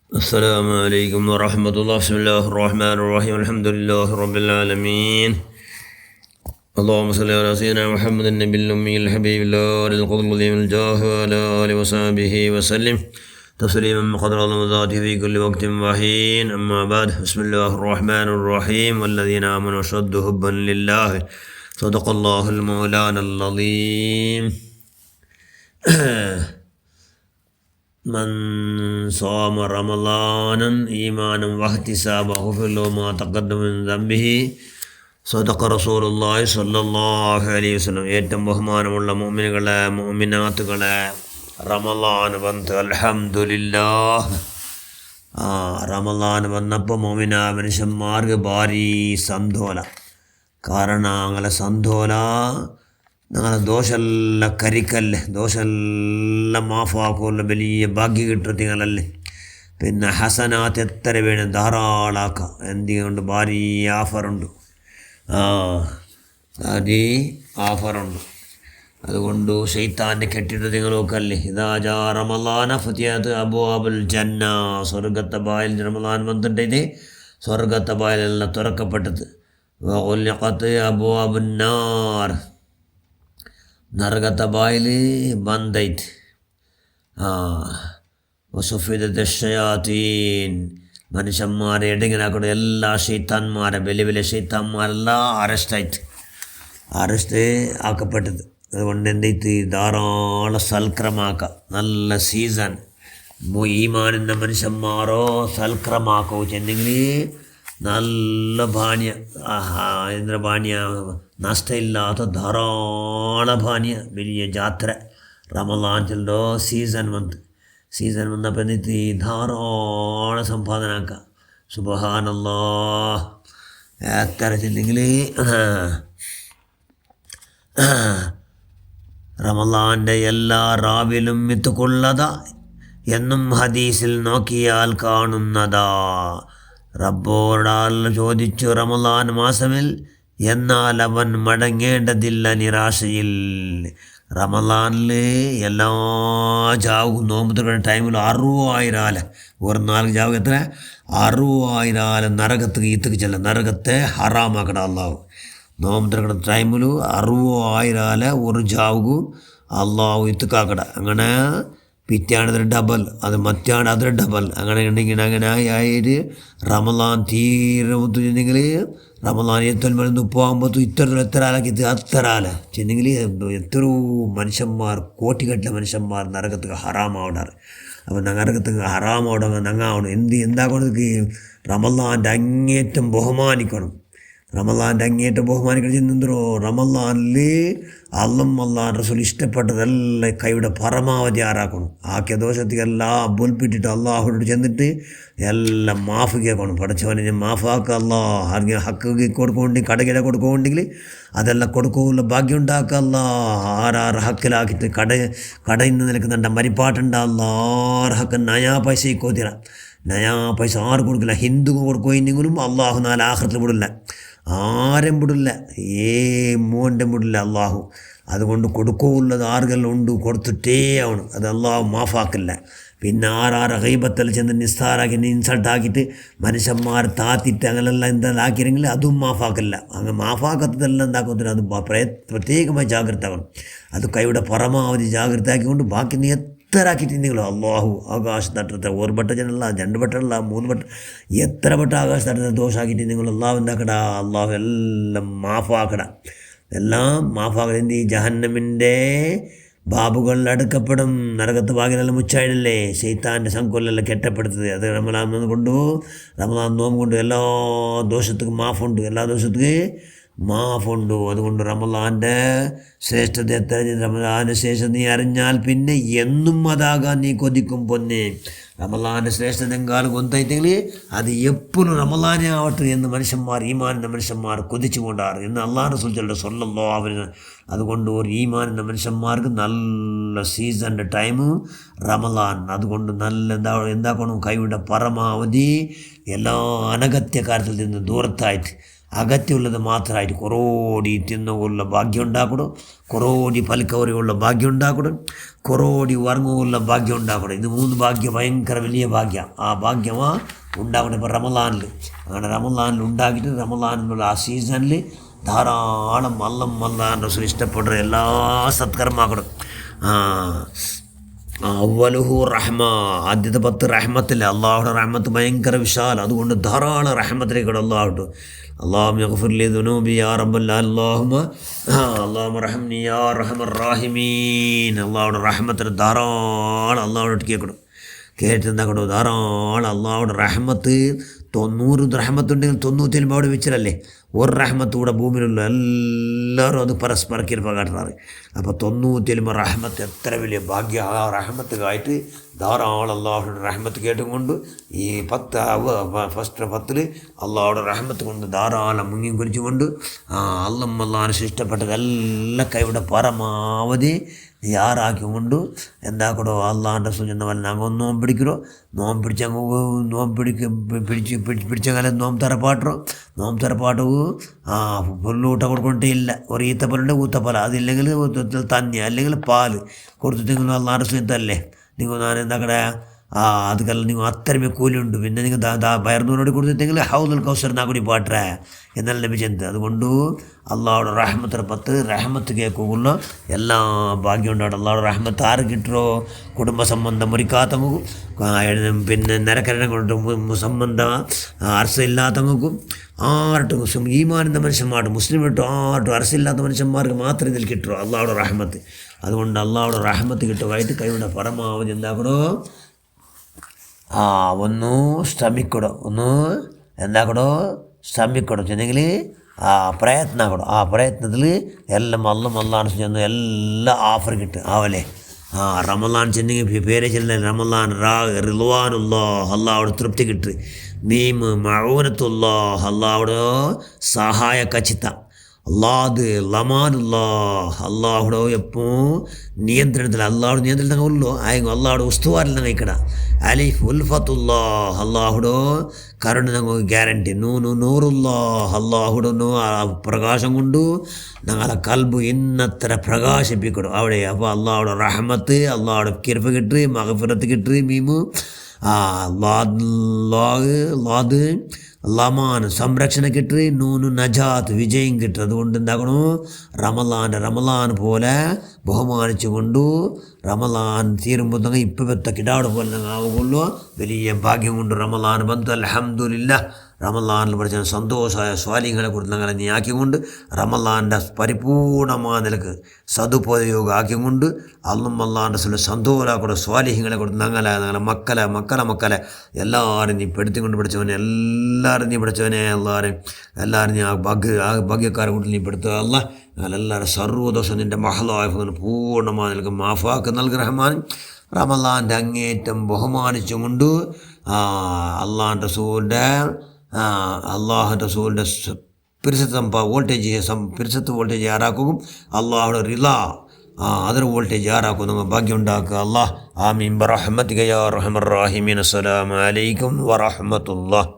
السلام عليكم ورحمة الله. بسم الله الرحمن الرحيم. الحمد لله رب العالمين. اللهم صل على سيدنا محمد النبي الأمي الحبيب الله القدر الجاه وعلى آله وصحبه وسلم تسليما بقدر الله في كل وقت وحين. أما بعد، بسم الله الرحمن الرحيم. والذين آمنوا أشد حبا لله. صدق الله المولانا العظيم. من صام رمضانا إيمانا واحتسابا غفر له ما تقدم من ذنبه. صدق رسول الله صلى الله عليه وسلم. ഏറ്റവും ബഹുമാനമുള്ള മുഅ്മിനുകളെ മുഅ്മിനാത്തുകളെ, റമളാൻ വന്ന് അൽഹംദുലില്ലാഹ്. റമളാൻ വന്നപ്പോൾ മുഅ്മിന മനുഷ്യന്മാർക്ക് ഭാരി സന്തോല. കാരണം അങ്ങനെ സന്തോല ഞങ്ങളെ ദോഷെല്ല കരിക്കല്ലേ, ദോഷെല്ലാം മാഫാക്കുമല്ലോ, വലിയ ഭാഗ്യ കിട്ടുന്നതിങ്ങളല്ലേ. പിന്നെ ഹസനാത്ത് എത്ര വേണം ധാരാളാക്കാം. എന്തുകൊണ്ട് ഭാരി ആഫറുണ്ട്, ഭാരി ആഫറുണ്ട്. അതുകൊണ്ട് ശൈത്താൻ്റെ കെട്ടിട്ട് നിങ്ങൾ നോക്കല്ലേ. ഇതാ ജാ റമളാന ഫതിഹത്ത് അബ്വാബുൽ ജന്ന. സ്വർഗത്തെ ബായിൽ റമളാൻ വന്നിട്ട് സ്വർഗത്തെ ബായിലെല്ലാം തുറക്കപ്പെട്ടത്. വഉലിഖത്ത് അബ്വാബുൻ നാർ, നരകത്തെ ബായിൽ ബന്ധായിട്ട്. വസുഫിദത്ത് ശയാതീൻ, മനുഷ്യന്മാരെ ഇടങ്ങനാക്കൊണ്ട് എല്ലാ ശൈത്താന്മാരെ വലിയ വലിയ ശൈത്താന്മാരെല്ലാം അറസ്റ്റ് ആക്കപ്പെട്ടത്. അതുകൊണ്ട് എന്തായിട്ട് ധാരാളം സൽക്രമാക്കാം. നല്ല സീസൺ ഈമാനെന്ന മനുഷ്യന്മാരോ സൽക്രമാക്കോ ചെന്നെങ്കിൽ നല്ല ഭാണ്യ, ഭാണ്യ നഷ്ടമില്ലാത്ത ധാരാളം ഭാണ്യ വലിയ ജാത്ര റമളാൻ ചെല്ലോ സീസൺ വന്നപ്പോൾ എന്നിട്ട് ധാരാളം സമ്പാദന ആക്കാം. സുബ്ഹാനല്ലാഹ്. എത്ര ചെല്ലെങ്കിൽ റമളാൻ്റെ എല്ലാ റാവിലും മിത്തുകൊള്ളതാ എന്നും ഹദീസിൽ നോക്കിയാൽ കാണുന്നതാ. റബ്ബോടാൽ ചോദിച്ചു റമളാൻ മാസമിൽ, എന്നാൽ അവൻ മടങ്ങേണ്ടതില്ല നിരാശയിൽ. റമളാനിൽ എല്ലാ ജാവും നോമ്പുകളുടെ ടൈമിൽ 60,000 ഒരു 4 ജാവ് എത്ര 60,000 നരകത്ത് ഈത്തക്ക് ചെല്ലാം. നരകത്തെ ഹറാമാക്കട അള്ളാഹു. നോമ്പുകളുടെ ടൈമിൽ 60,000 ഒരു ജാവുകു അള്ളാഹു ഇത്തുക്കാക്കട. അങ്ങനെ പിറ്റാണതിന് ഡബൽ, അത് മറ്റാണ് അതിന് ഡബൽ. അങ്ങനെ ഉണ്ടെങ്കിൽ അങ്ങനെ ആയിട്ട് റമളാൻ തീരെ ചെന്നെങ്കിൽ റമളാൻ 30 എത്ര ആലാക്കി അത്ര ആല ചെന്നെങ്കിൽ എത്രയോ മനുഷ്യന്മാർ, കോട്ടിക്കട്ടിലെ മനുഷ്യന്മാർ നരകത്ത് ഹറാമാവിടാറ്. അപ്പോൾ നരകത്ത് ഹറാമാവിടങ്ങ് നങ്ങാവണം. എന്താക്കണം, റമളാൻ്റെ അങ്ങേറ്റം ബഹുമാനിക്കണം. റമളാൻ്റെ അങ്ങേറ്റം ബഹുമാനിക്കണം ചെന്നെന്തോ റമളാനിൽ അള്ളാഹ് റസൂൽ ഇഷ്ടപ്പെട്ടതെല്ലാം കൈയുടെ പരമാവധി ആറാക്കണം. ആക്കിയ ദോഷത്തിക്കെല്ലാം ബോൽപ്പിട്ടിട്ട് അള്ളാഹുനോട് ചെന്നിട്ട് എല്ലാം മാഫ് കേൾക്കണം. പഠിച്ചവനെ ഞാൻ മാഫാക്കുക അല്ലാഹ്. ആർക്കും ഹക്ക് കൊടുക്കുന്നുണ്ടെങ്കിൽ കടകിട കൊടുക്കുന്നുണ്ടെങ്കിൽ അതെല്ലാം കൊടുക്കുള്ള ഭാഗ്യം ഉണ്ടാക്കുക അല്ലാഹ്. ആറാറ് ഹക്കിലാക്കിയിട്ട് കടയിൽ നിന്ന് നിൽക്കുന്നുണ്ട് മരിപ്പാട്ടുണ്ട് അല്ലാഹ്. ഹക്ക് നയാ പൈസ കോത്തിറ, നയാ പൈസ ആറ് കൊടുക്കില്ല. ഹിന്ദു കൊടുക്കുമെങ്കിലും അള്ളാഹു 4 ആഖിറത്തിൽ വിടില്ല, ആരും വിടില്ല, മോൻ്റെ വിടില്ല അള്ളാഹു. അതുകൊണ്ട് കൊടുക്കുള്ളത് ആറുകളെല്ലാം ഉണ്ട്, കൊടുത്തിട്ടേ ആവണം. അത് അള്ളാഹു മാഫാക്കില്ല. പിന്നെ ആറാറ് ഗൈബത്തെല്ലാം ചെന്ന് നിസ്സാറാക്കി ഇൻസൾട്ടാക്കിയിട്ട് മനുഷ്യന്മാർ താത്തിട്ട് അങ്ങനെല്ലാം എന്തെല്ലാം ആക്കിയെങ്കിൽ അതും മാഫാക്കില്ല. അങ്ങനെ മാഫാക്കത്തതെല്ലാം എന്താക്കത്തില്ല, അത് പ്രത്യേകമായി ജാഗ്രത ആകണം. അത് കൈയുടെ പരമാവധി ജാഗ്രത ആക്കിക്കൊണ്ട് ബാക്കി നീ എത്രയാക്കിയിട്ട് നിങ്ങൾ അള്ളാഹു ആകാശത്തട്ടത്തെ 1 ബട്ട ജനല്ല, 2 ബട്ടല്ല, 3 ബട്ട, എത്ര ബട്ട ആകാശത്തട്ടത്തെ ദോഷമാക്കിയിട്ട് നിങ്ങൾ അള്ളാഹു എന്താക്കട, അള്ളാഹു എല്ലാം മാഫാക്കട, എല്ലാം മാഫാക്കട. എന്ത് ഈ ജഹന്നമിൻ്റെ ബാബുകളിൽ അടുക്കപ്പെടും. നരകത്ത് ഭാഗ്യമെല്ലാം മുച്ചായിടല്ലേ, ശൈത്താൻ്റെ സംകൊല്ലെല്ലാം കെട്ടപ്പെടുത്തത്. അത് റമളാൻ കൊണ്ടു, റമളാൻ നോമ്പ് കൊണ്ട് എല്ലാ ദോഷത്തുക്കും മാഫുണ്ട്, എല്ലാ ദോഷത്തുക്ക് മാഫുണ്ട്. അതുകൊണ്ട് റമളാൻ്റെ ശ്രേഷ്ഠത എത്ര, റമളാൻ്റെ ശേഷം നീ അറിഞ്ഞാൽ പിന്നെ എന്നും അതാകാൻ നീ കൊതിക്കും പൊന്നെ. റമളാൻ്റെ ശ്രേഷ്ഠത എങ്കാലം കൊന്തായിട്ടെങ്കിൽ അത് എപ്പോഴും റമളാനെ ആവട്ടെ എന്ന് മനുഷ്യന്മാർ, ഈമാനെന്ന മനുഷ്യന്മാർ കൊതിച്ചു കൊണ്ടാറ് എന്ന് അള്ളാഹു റസൂൽ സ്വല്ലല്ലാഹു അലൈഹി വസല്ലം. അതുകൊണ്ട് ഒരു ഈമാനെന്ന മനുഷ്യന്മാർക്ക് നല്ല സീസണിൻ്റെ ടൈം റമളാൻ. അതുകൊണ്ട് നല്ല എന്താക്കണം, കൈയുടെ പരമാവധി എല്ലാ അനഗത്യ കാര്യത്തിൽ നിന്ന് ദൂരത്തായിട്ട് അകത്തുള്ളത് മാത്രമായിട്ട് കുറോടി തിന്നുകൊള്ള ഭാഗ്യം ഉണ്ടാക്കണം, കുറോടി പൽക്കവറിയുള്ള ഭാഗ്യം ഉണ്ടാക്കണം, കുറോടി ഉറങ്ങുള്ള ഭാഗ്യം ഉണ്ടാക്കണം. ഇത് 3 ഭാഗ്യം ഭയങ്കര വലിയ ഭാഗ്യം. ആ ഭാഗ്യമാണ് ഉണ്ടാക്കണം. ഇപ്പോൾ റമളാനിൽ അങ്ങനെ റമളാനിൽ ഉണ്ടാക്കിയിട്ട് റമളാനിലുള്ള ആ സീസണിൽ ധാരാളം അല്ലാഹ് റസൂൽ ഇഷ്ടപ്പെടുന്ന എല്ലാ സത്കർമാക്കണം. അവലുഹു റഹ്മ, ആദ്യത്തെ 10 റഹ്മത്തില്ല. അള്ളാഹുടെ റഹ്മത്ത് ഭയങ്കര വിശാലം. അതുകൊണ്ട് ധാരാളം റഹ്മത്തിലേക്കൂടെ അള്ളാഹുണ്ട്. അല്ലാഹുമ്മ ഗ്ഫിർ ലി ദുനൂബി യാ റബ്ബൽ അല്ലാഹുമ്മ റഹ്മനി യാ അർഹമർ റാഹിമീൻ. അള്ളാഹുടെ റഹ്മത്തിന് ധാരാളം അള്ളാഹുടെ കേട്ടെന്താക്കണോ ധാരാളം അള്ളാഹുടെ റഹ്മത്ത്. 90 റഹ്മത്തുണ്ടെങ്കിൽ 90 അവിടെ വെച്ചിട്ടല്ലേ ഒരു റഹ്മത്ത് കൂടെ ഭൂമിയിലുള്ള എല്ലാവരും അത് പരസ്പരം കിരുപ്പ കാട്ടുന്നത്. അപ്പോൾ 90 റഹ്മത്ത് എത്ര വലിയ ഭാഗ്യ. ആ റഹ്മത്തുകായിട്ട് ധാരാളം അള്ളാഹുടെ റഹ്മത്ത് കേട്ടുകൊണ്ട് ഈ 10 ഫസ്റ്റ് 10 അള്ളാഹുടെ റഹ്മത്ത് കൊണ്ട് ധാരാളം മുങ്ങി കുറിച്ചുകൊണ്ട് അള്ളാഹ് ഇഷ്ടപ്പെട്ടതെല്ലാം കൈവിടെ പരമാവധി യാറാക്കിക്കൊണ്ട് എന്താക്കടോ അള്ളാഹൻ്റെ സുജന്ന വല്ല ഞങ്ങൾ നോമ്പ് പിടിക്കണോ, നോമ്പ് പിടിച്ചങ്ങനെ നോമ്പ് തറപ്പാട്ടു പുല്ലൂട്ട കൊടുക്കൊണ്ടേ ഇല്ല. ഒരു ഈത്തപ്പലുണ്ട് ഊത്തപ്പല, അതില്ലെങ്കിൽ തന്നി അല്ലെങ്കിൽ പാല് കൊടുത്തിട്ട് നിങ്ങൾ അള്ളാഹൻ്റെ സുജത്തല്ലേ നിങ്ങൾ ഞാൻ എന്താക്കടേ അതുക്കല്ല നിങ്ങൾ അത്രമേ കൂലിയുണ്ട്. പിന്നെ നിങ്ങൾ ബയർന്നൂരോട് കൊടുത്തിട്ടെങ്കിൽ ഹൗദുൽ കൗസർ നാക്കുടി പാട്ടേ എന്നല്ല ലഭിച്ചത്. അതുകൊണ്ട് അള്ളാഹുടെ റഹ്മത്തിന് 10 റഹ്മത്ത് കേൾക്കുള്ള എല്ലാ ഭാഗ്യം ഉണ്ടാവും. അള്ളാഹുടെ റഹ്മത്ത് ആര് കിട്ടോ, കുടുംബ സംബന്ധം മുറിക്കാത്തവക്കും, പിന്നെ നിരക്കരണം കൊണ്ട് സംബന്ധം അർസമില്ലാത്തവക്കും, ആർട്ടും ഈമാനിൻ്റെ മനുഷ്യന്മാർക്കും മുസ്ലിം ഇട്ടോ ആർട്ടും അർസമില്ലാത്ത മനുഷ്യന്മാർക്ക് മാത്രമേ ഇതിൽ കിട്ടുമോ അള്ളാഹുടെ റഹ്മത്ത്. അതുകൊണ്ട് അള്ളാഹുടെ റഹ്മത്ത് കിട്ടുമായിട്ട് കൈയുടെ പരമാവധി എന്താക്കണോ ഒന്ന് ശ്രമിക്കടോ, ഒന്ന് എന്താക്കടോ ശ്രമിക്കടോ ചെന്നെങ്കിൽ പ്രയത്നം ആക്കടോ. ആ പ്രയത്നത്തിൽ എല്ലാം അള്ളാഹ് ചെന്ന് എല്ലാ ഓഫർ കിട്ടും ആവല്ലേ. റമളാൻ ചെന്നെങ്കിൽ പേരെ ചെല്ലുന്ന റമളാൻ റിദ്വാനുല്ലാഹ് അള്ളാഹുടെ തൃപ്തി കിട്ടും. മീം മഊനത്തുല്ലാഹ് അള്ളാഹുടെ സഹായ കച്ചിത്ത. അള്ളാഹ് ലമാനുല്ലാഹ് അള്ളാഹുടെ എപ്പോ നിയന്ത്രണത്തിൽ അള്ളാഹുടെ നിയന്ത്രണത്തിൽ ഉള്ളൂ. ആയെങ്കിൽ അള്ളാഹുടെ ഉസ്തുവാരിൽ കഴിക്കട. അലിഫ് ഉൽഫത്തുല്ലാഹ് അള്ളാഹുടെ കരുണ ഞങ്ങൾക്ക് ഗ്യാരണ്ടി. നൂറുല്ലാഹ് അള്ളാഹുടെ പ്രകാശം കൊണ്ട് ഞങ്ങളെ കൽബ് ഇന്നത്ര പ്രകാശിപ്പിക്കണം അവിടെ. അപ്പോൾ അള്ളാഹുടെ റഹ്മത്ത് അള്ളാഹുടെ കിർഫ കിട്ട്, മഗ്ഫിറത്ത് കിട്ട്. മീമു ലാദ് ലമാൻ സംരക്ഷണം കിട്ടി, നൂന് നജാത്ത് വിജയം കിട്ടും. അതുകൊണ്ട് എന്താക്കണോ റമളാൻ പോലെ ബഹുമാനിച്ചു കൊണ്ട് റമളാൻ തീരുമ്പോൾ തന്നെ ഇപ്പോഴത്തെ കിടാട് പോലെ ഞങ്ങൾ ആവുകയുള്ളൂ. വലിയ ഭാഗ്യം കൊണ്ട് റമളാൻ ബന്ധു അൽഹംദുലില്ലാഹ്. റമളാനിൽ പഠിച്ച സന്തോഷമായ സ്വാലിങ്ങളെ കൊടുത്ത് ഞങ്ങളെ നീ ആക്കിക്കൊണ്ട് റമളാൻ്റെ പരിപൂർണമായ നിലക്ക് സതുപയോഗം ആക്കിക്കൊണ്ട് അള്ളാഹുൻ്റെ സന്തോഷാക്കൂടെ സ്വാലിഹ്യങ്ങളെ കൊടുത്ത് ഞങ്ങളെ മക്കളെ എല്ലാവരും നീ പെടുത്തിക്കൊണ്ട് പഠിച്ചവനെ, എല്ലാവരും നീ പഠിച്ചവനെ, എല്ലാവരും നീ ആ ഭാഗ്യക്കാരെ കൊണ്ട് നീ പെടുത്തുക. ഞങ്ങളെല്ലാവരും സർവ്വദോഷം നിൻ്റെ മഹലായ പൂർണ്ണമായ നിലക്ക് മാഫാക്ക് നൽകി റഹ്മാൻ. റമളാൻ്റെ അങ്ങേറ്റം ബഹുമാനിച്ചുകൊണ്ട് അള്ളാഹുൻ്റെ റസൂലിൻ്റെ പിരിസത്ത് വോൾട്ടേജ് ആരാക്കും. അള്ളാഹുടെ റിള ಅದರ ವೋಲ್ಟೇಜ್ ಯಾರಾಕು ನಮಗೆ ಭಾಗ್ಯ ಉಂಟಾಕ ಅಲ್ಲಾಹ್ ಆಮೀನ್ ಬರಹಮತಿಗೆ ಯಾ ಅರ್ಹಮರ್ ರಾಹಿಮೀನ್. ಅಸ್ಸಲಾಮು ಅಲೈಕುಂ ವರಹಮತುಲ್ಲಾಹ್.